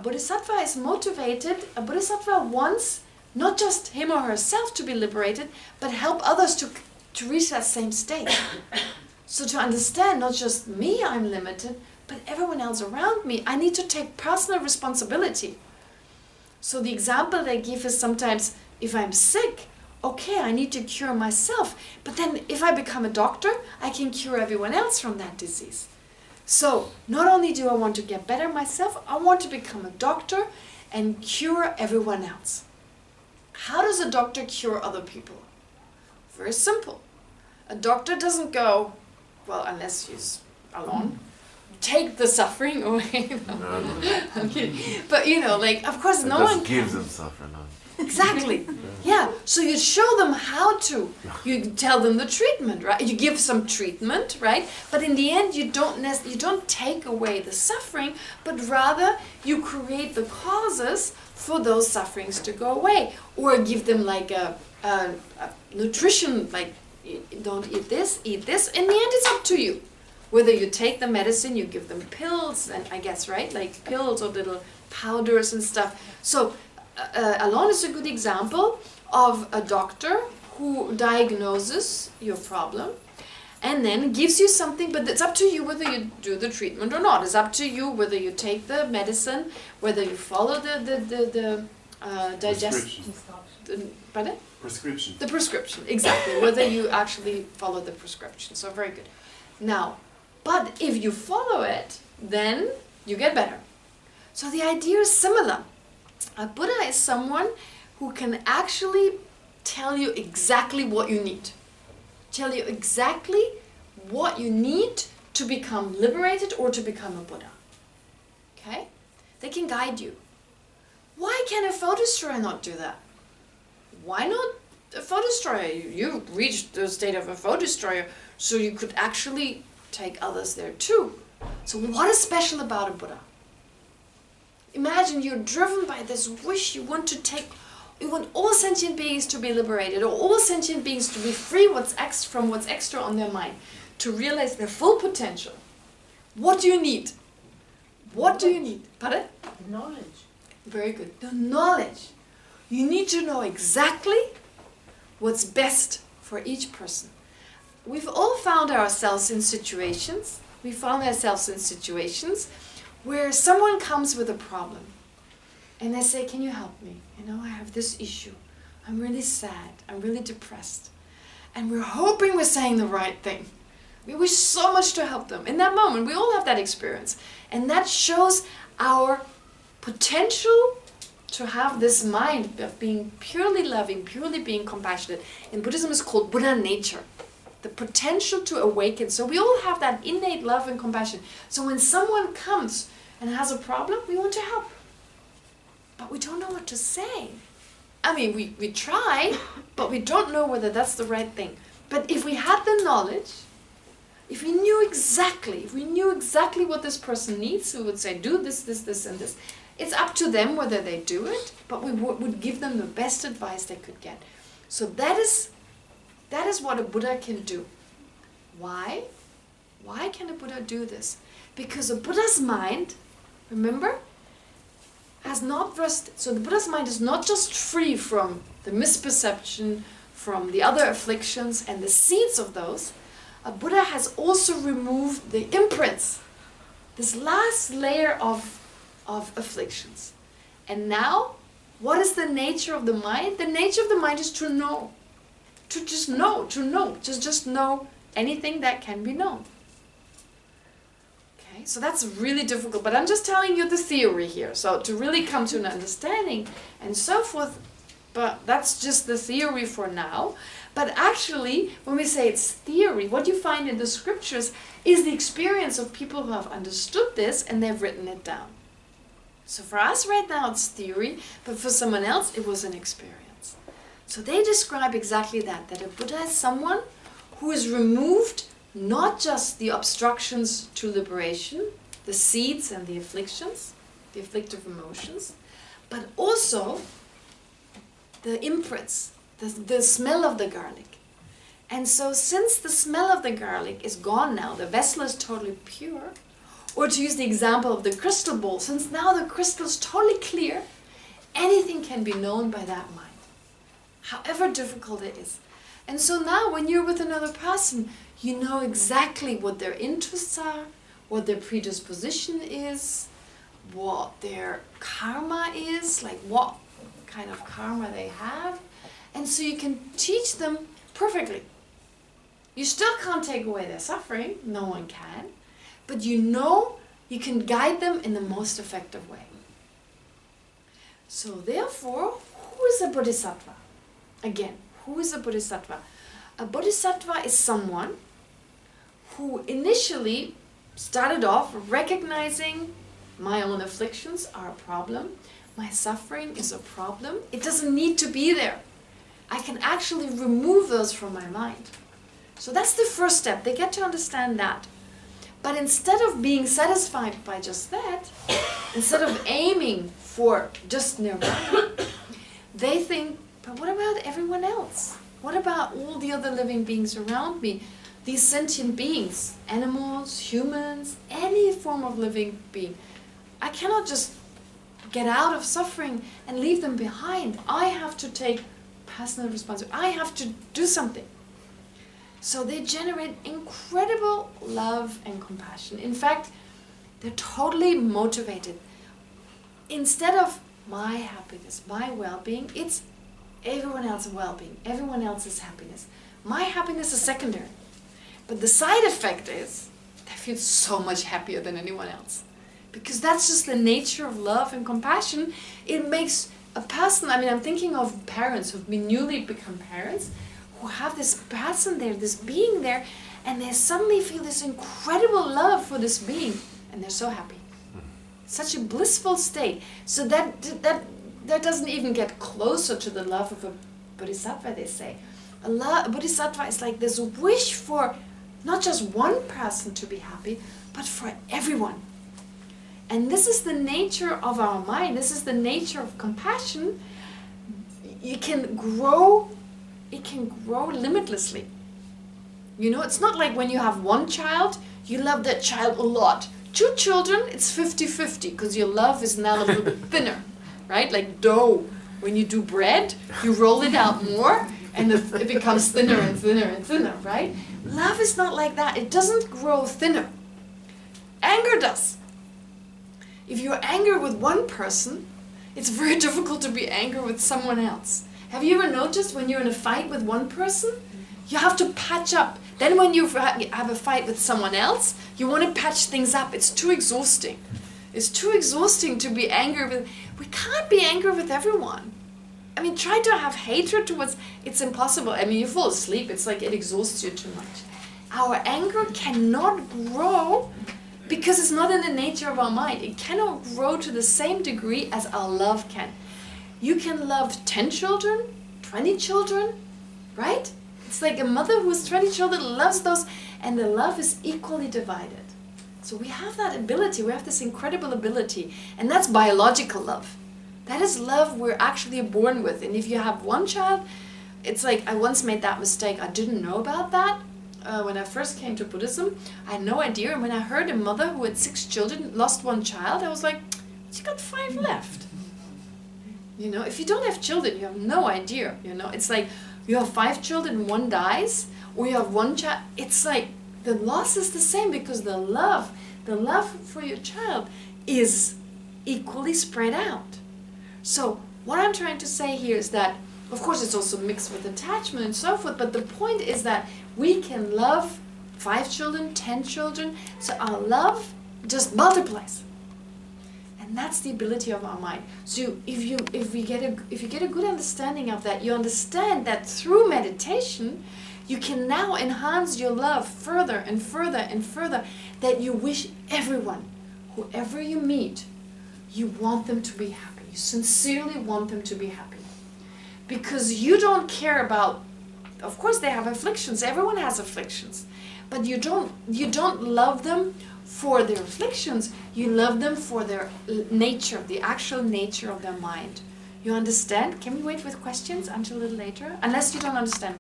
bodhisattva is motivated, a bodhisattva wants not just him or herself to be liberated, but help others to reach that same state. So to understand, not just me, I'm limited, but everyone else around me, I need to take personal responsibility. So the example they give is sometimes, if I'm sick, okay, I need to cure myself, but then if I become a doctor, I can cure everyone else from that disease. So not only do I want to get better myself, I want to become a doctor and cure everyone else. How does a doctor cure other people? Very simple. A doctor doesn't go, well, unless he's alone, take the suffering away. Okay. But of course, no one gives them suffering. Exactly. Yeah. So you show them how to. You tell them the treatment, right? You give some treatment, right? But in the end, you don't take away the suffering, but rather you create the causes for those sufferings to go away, or give them like a nutrition, like don't eat this, eat this. In the end, it's up to you. Whether you take the medicine, you give them pills, and I guess, right? Like pills or little powders and stuff. So Alon is a good example of a doctor who diagnoses your problem and then gives you something, but it's up to you whether you do the treatment or not. It's up to you whether you take the medicine, whether you follow the digestion. Pardon? Prescription. The prescription, exactly. Whether you actually follow the prescription. So very good. Now, but if you follow it, then you get better. So the idea is similar. A Buddha is someone who can actually tell you exactly what you need. Tell you exactly what you need to become liberated or to become a Buddha. Okay? They can guide you. Why can a photo destroyer not do that? Why not a photo destroyer? You reached the state of a photo destroyer, so you could actually take others there too. So what is special about a Buddha? Imagine you're driven by this wish, you want all sentient beings to be liberated, or all sentient beings to be free from what's extra on their mind, to realize their full potential. What do you need? What do you need? Pardon? Knowledge. Very good. The knowledge. You need to know exactly what's best for each person. We've all found ourselves in situations. Where someone comes with a problem and they say, can you help me? I have this issue. I'm really sad. I'm really depressed. And we're hoping we're saying the right thing. We wish so much to help them. In that moment, we all have that experience. And that shows our potential to have this mind of being purely loving, purely being compassionate. In Buddhism, it's called Buddha nature. The potential to awaken. So we all have that innate love and compassion. So when someone comes and has a problem, we want to help. But we don't know what to say. I mean, we try, but we don't know whether that's the right thing. But if we had the knowledge, if we knew exactly what this person needs, we would say, do this, this, this, and this. It's up to them whether they do it, but we would give them the best advice they could get. So that is what a Buddha can do. Why? Why can a Buddha do this? Because a Buddha's mind, remember, so the Buddha's mind is not just free from the misperception, from the other afflictions and the seeds of those. A Buddha has also removed the imprints, this last layer of afflictions. And now, what is the nature of the mind? The nature of the mind is to know. To just know. Just know anything that can be known. Okay, so that's really difficult, but I'm just telling you the theory here. So to really come to an understanding and so forth, but that's just the theory for now. But actually, when we say it's theory, what you find in the scriptures is the experience of people who have understood this and they've written it down. So for us right now it's theory, but for someone else it was an experience. So they describe exactly that a Buddha is someone who has removed not just the obstructions to liberation, the seeds and the afflictions, the afflictive emotions, but also the imprints, the smell of the garlic. And so since the smell of the garlic is gone now, the vessel is totally pure, Or to use the example of the crystal ball, since now the crystal is totally clear, anything can be known by that mind, however difficult it is. And so now when you're with another person, you know exactly what their interests are, what their predisposition is, what their karma is, like what kind of karma they have. And so you can teach them perfectly. You still can't take away their suffering, no one can, but you know you can guide them in the most effective way. So therefore, who is a bodhisattva? Again, who is a bodhisattva? A bodhisattva is someone who initially started off recognizing my own afflictions are a problem, my suffering is a problem. It doesn't need to be there. I can actually remove those from my mind. So that's the first step. They get to understand that. But instead of being satisfied by just that, instead of aiming for just nirvana, they think, but what about everyone else? What about all the other living beings around me? These sentient beings, animals, humans, any form of living being. I cannot just get out of suffering and leave them behind. I have to take personal responsibility. I have to do something. So they generate incredible love and compassion. In fact, they're totally motivated. Instead of my happiness, my well-being, it's everyone else's well-being, everyone else's happiness. My happiness is secondary. But the side effect is they feel so much happier than anyone else. Because that's just the nature of love and compassion. It makes a person, I'm thinking of parents who've been newly become parents, who have this person there, this being there, and they suddenly feel this incredible love for this being, and they're so happy. Such a blissful state. So that doesn't even get closer to the love of a bodhisattva, they say. A bodhisattva is like this wish for not just one person to be happy, but for everyone. And this is the nature of our mind. This is the nature of compassion. It can grow limitlessly. You know, it's not like when you have one child, you love that child a lot. 2 children, it's 50-50, because your love is now a little bit thinner, right? Like dough. When you do bread, you roll it out more, and it becomes thinner and thinner and thinner, right? Love is not like that. It doesn't grow thinner. Anger does. If you're angry with one person, it's very difficult to be angry with someone else. Have you ever noticed when you're in a fight with one person, you have to patch up. Then when you have a fight with someone else, you want to patch things up. It's too exhausting. It's too exhausting to be angry with. We can't be angry with everyone. Try to have hatred towards, it's impossible. You fall asleep, it's like it exhausts you too much. Our anger cannot grow because it's not in the nature of our mind. It cannot grow to the same degree as our love can. You can love 10 children, 20 children, right? It's like a mother who has 20 children loves those, and the love is equally divided. So we have that ability, we have this incredible ability, and that's biological love. That is love we're actually born with. And if you have one child, it's like, I once made that mistake. I didn't know about that. When I first came to Buddhism, I had no idea. And when I heard a mother who had 6 children lost 1 child, I was like, she got 5 left. You know, if you don't have children, you have no idea. You know, it's like you have 5 children, 1 dies, or you have 1 child. It's like the loss is the same because the love for your child is equally spread out. So what I'm trying to say here is that, of course, it's also mixed with attachment and so forth, but the point is that we can love 5 children, 10 children, so our love just multiplies. And that's the ability of our mind. So if you get a good understanding of that, you understand that through meditation, you can now enhance your love further and further and further, that you wish everyone, whoever you meet, you want them to be happy. You sincerely want them to be happy. Because you don't care about, of course they have afflictions, everyone has afflictions, but you don't love them for their afflictions, you love them for their nature, the actual nature of their mind. You understand? Can we wait with questions until a little later? Unless you don't understand.